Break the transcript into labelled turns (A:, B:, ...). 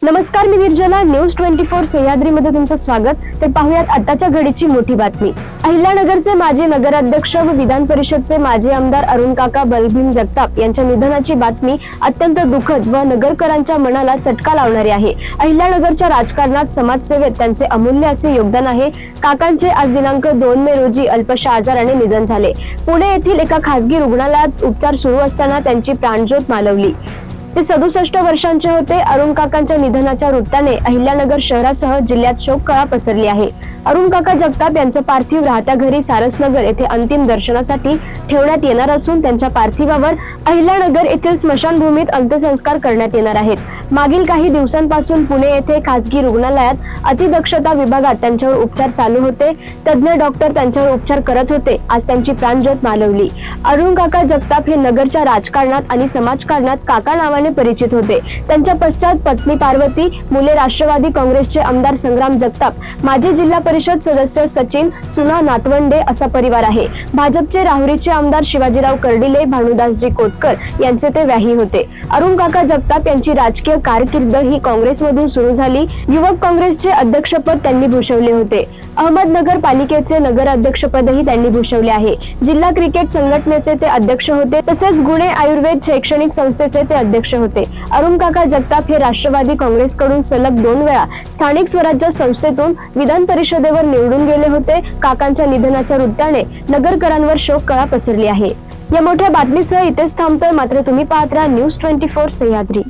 A: नमस्कार, मी निर्जला. न्यूज 24 सह्याद्रीमध्ये तुमचं स्वागत. तर पाहूयात आताच्या घडीची मोठी बातमी. अहिल्यानगरचे माजी नगराध्यक्ष व विधान परिषदचे माजी आमदार अरुण काका बलभीम जगताप यांच्या निधनाची बातमी अत्यंत दुःखद व नगरकरांच्या मनाला चटका लावणारी आहे. अहिल्यानगरच्या राजकारणात समाजसेवेत त्यांचे अमूल्य असे योगदान आहे. काकांचे आज दिनांक 2 मे रोजी अल्पशा आजाराने निधन झाले. पुणे येथील एका खासगी रुग्णालयात उपचार सुरू असताना त्यांची प्राणज्योत मालवली. ते 67 वर्षांचे होते. अरुण काकांच्या निधनाच्या वृत्ताने अहिल्यानगर शहरासह जिल्ह्यात शोककळा पसरली आहे. अरुण काका जगताप यांचं पार्थिव राहत्या घरी सारसनगर येथे अंतिम दर्शनासाठी ठेवण्यात येणार असून त्यांच्या पार्थिवावर अहिल्यानगर येथील स्मशानभूमीत अंत्यसंस्कार करण्यात येणार आहेत. मागील काही दिवसांपासून पुणे येथे खासगी रुग्णालयात अतिदक्षता विभागात त्यांच्यावर उपचार चालू होते. तज्ञ डॉक्टर त्यांच्यावर उपचार करत होते. आज त्यांची प्राणज्योत मालवली. अरुण काका जगताप हे नगरच्या राजकारणात आणि समाजकारणात काका नावाने परिचित होते. त्यांच्या पश्चात पत्नी पार्वती, मुले राष्ट्रवादी काँग्रेसचे आमदार संग्राम जगताप, माजी जिल्हा परिषद सदस्य सचिन, सुना नातवंडे असा परिवार आहे. भाजपचे राहुरीचे आमदार शिवाजीराव कर्डिले, भानुदासजी कोतकर यांचे ते व्याही होते. अरुण काका जगताप यांची राजकीय कारकीर्द ही काँग्रेसमधून सुरू झाली. युवक काँग्रेसचे अध्यक्षपद त्यांनी भूषवले होते. अहमदनगर पालिकेचे नगराध्यक्षपदही त्यांनी भूषवले आहे. जिल्हा क्रिकेट संघटनेचे ते अध्यक्ष होते. तसेच गुणे आयुर्वेद शैक्षणिक संस्थेचे ते अध्यक्ष होते. अरुण काका जगताप हे राष्ट्रवादी काँग्रेसकडून सलग 2 वेळा स्थानिक स्वराज्य संस्थेतून विधान परिषदेवर निवडून गेले होते. काकांच्या निधनाच्या वृत्ताने नगरकरांवर शोककळा पसरली आहे. या मोठ्या बातमीसह इथेच थांबतोय. मात्र तुम्ही पाहत राहा न्यूज 24 सह्याद्री.